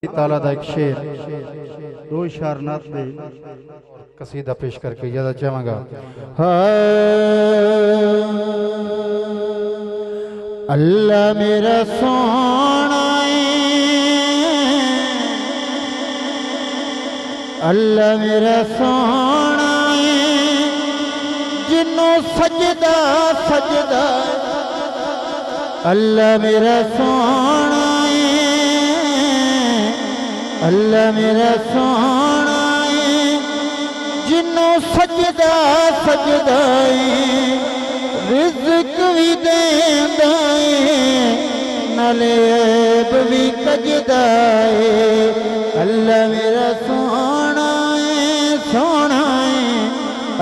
ताला दा एक शेर दो इशारनात दे कसीदा पेश करके इजाजत चाहांगा। अल्लाह मेरा सोना अल्लाह मेरा सोना जिन्नों सजदा सजदा अल्लाह मेरा सोना अल्लाह मेरा सोना जिन्नों सजदा सजदा रिज़्क भी देंदा नाले ऐब भी कजदा अल्लाह मेरा सोना सोना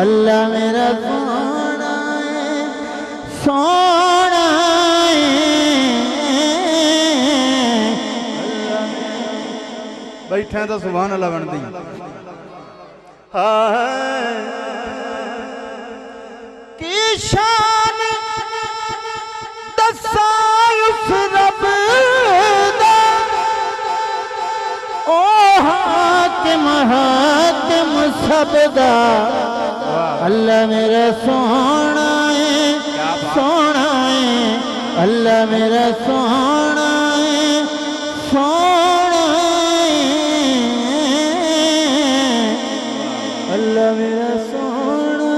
अल्लाह मेरा सोना सोना बैठे तो सुभान अल्लाह बनती की शान दसा उस रब दा ओ हाकिम हाकिम सबदा अल्लाह मेरा सोना सोना अल्लाह मेरा सोना सोना अल्लाह मेरा सोना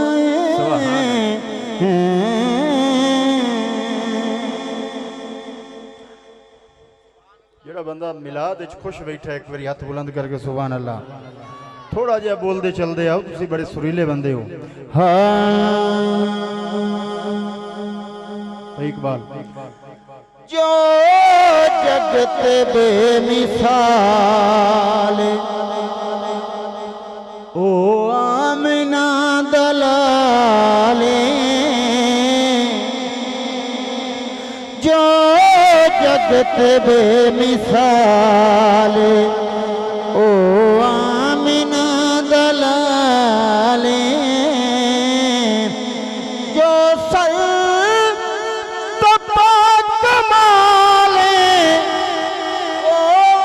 जेड़ा बंदा मिलाद विच खुश बैठा एक बार हाथ बुलंद करके सुभान अल्लाह थोड़ा जिहा बोलते चलते आओ तुसी बड़े सुरीले बंदे हो। इकबाल जो जगत बेमिसाल ओ आमना दलाले जो जगत बेमिसाल ओ आमना दलाले जो सर तपा कमाले ओ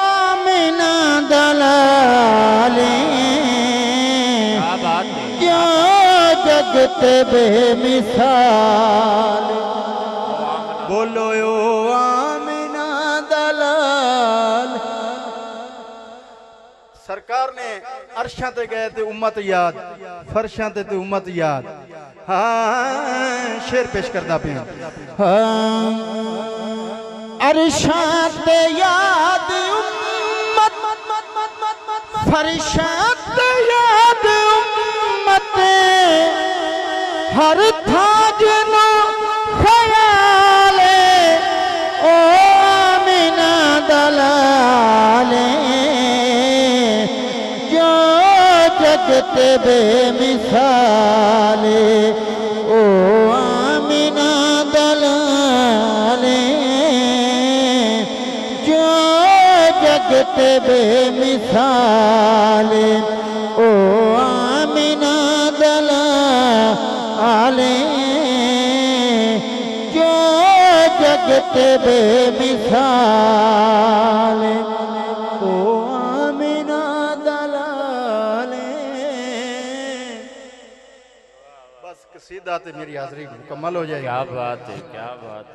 आमना दलाले जगत बेमिसाल बोलो ओ आमिना दलाल। सरकार ने अरशां ते गए ते उम्मत याद फरशां ते उम्मत याद। हाँ शेर पेश करदा पिया अरशां ते याद उम्मत फरशां ते याद हर था जनो ख्याले ओ आमिना दलाले जो जगत बेमिसाले ओ आमिना दलाले जो जगत बेमिसाले ओ आमिना आले जो जगत बेमिसाल ओ आमिना दलाले। बस कसीदा ते मेरी हाज़री मुकम्मल हो जाएगी। क्या बात है क्या बात है।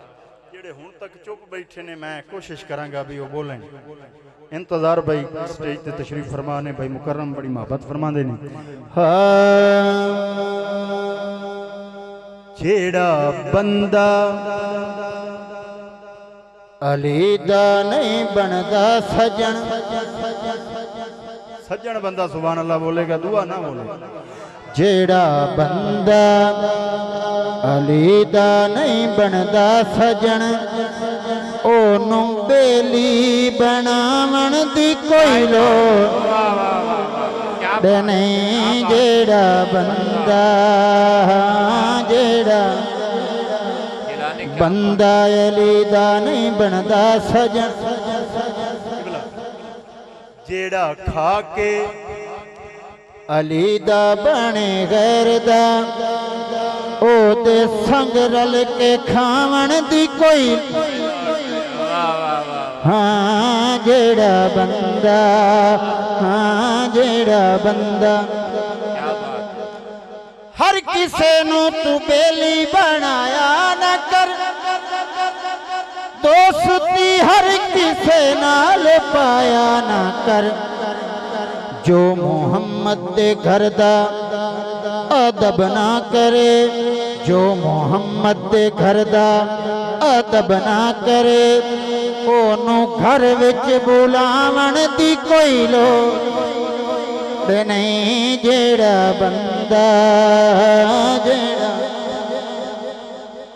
जेड़े हुण तक चुप बैठे ने मैं कोशिश करांगा भी वो बोलें। इंतजार भाई स्टेज ते तशरीफ फरमाने भाई मुकर्रम बड़ी मोहब्बत फरमांदे ने। जेड़ा बंदा अली दा नहीं बनदा सजन सजन बंदा सुभान अल्लाह बोलेगा दुआ ना बोले। जेड़ा बंदा अली दा नहीं बनदा सजन ओनू बेली बनावन दी कोई लोड़ नहीं। जेड़ा बंदा जेड़ा बंदा अली दा नहीं बनदा सजन जेड़ा खा के अली दा बने गैर दा ओ दे संग रल के खावन दी कोई हाँ जेड़ा बंदा, हाँ जेड़ा बंदा क्या बात है। हर किसे नू तू बेली बनाया न कर, दोस्ती हर किसे नाल पाया न कर। जो मोहम्मद दे घर दा अदब ना करे, जो मोहम्मद दे घर दा अदब ना करे, ओनू घर विच बुलावन दी कोई लोड़ नहीं। जेड़ा बंदा जेड़ा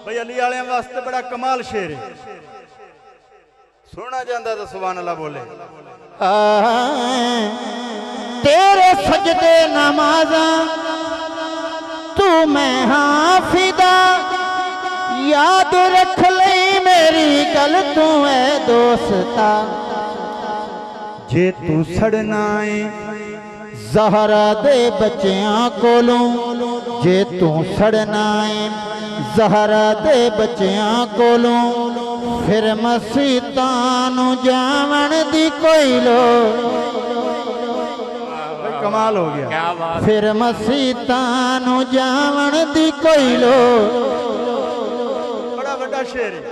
भाई अली वाले वास्ते बड़ा कमाल शेर है, सुना जाता तो सुभान अल्लाह बोले। तेरे सजदे नमाजा तू मैं हाफिदा, याद रख ले मेरी गल तू है दोस्ता। जे तू सड़ना है ज़हरा दे बच्चियां कोलों, जे तू सड़ना है ज़हरा दे बच्चियां कोलों, फिर मसीतां नू जावन दी कोई लोड़ कमाल हो गया। क्या बात है। फिर मसीतां नू जावन दी कोई लोड़। बड़ा बड़ा शेर है।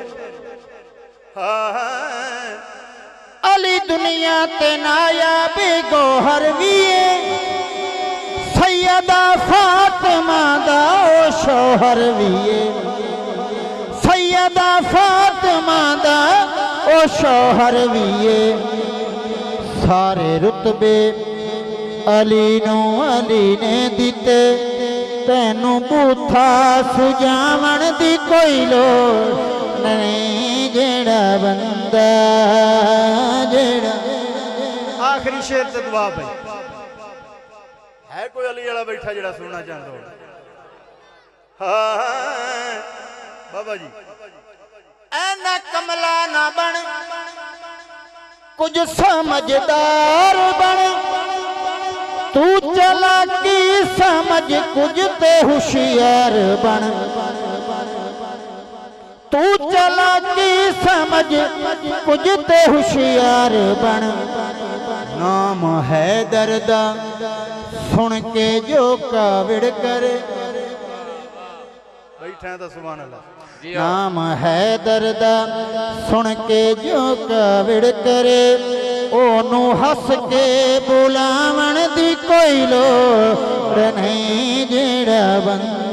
हाँ अली दुनिया ते नायाब गोहर भी है, सैयदा फातिमा दा ओ शोहर भी है, सैयदा फातिमा दा ओ शोहर भी है। सारे रुतबे अली नू अली ने दिते, तैनू बूथा सुजावन दी कोई लोड़ नहीं। जेड़ा बंदा जेड़ा आखिरी शेर ते दुआ भाई है कोई अली वाला बैठा जरा सुनना चाहता हो? हाँ बाबा जी ऐना कमला ना बन, कुछ समझदार बन, तू चालाकी समझ कुछ ते होशियार बन। तू चालाकी समझ कुछ ते होशियार बन। नाम है दर्दा सुन के जो काविड़ करे, बैठा तो सुभान अल्लाह। जी हाँ। नाम है दर्दा सुन के जो काविड़ करे, ओनू हस के बुलावन दी कोई लोड़ नहीं। जेड़ा बंदा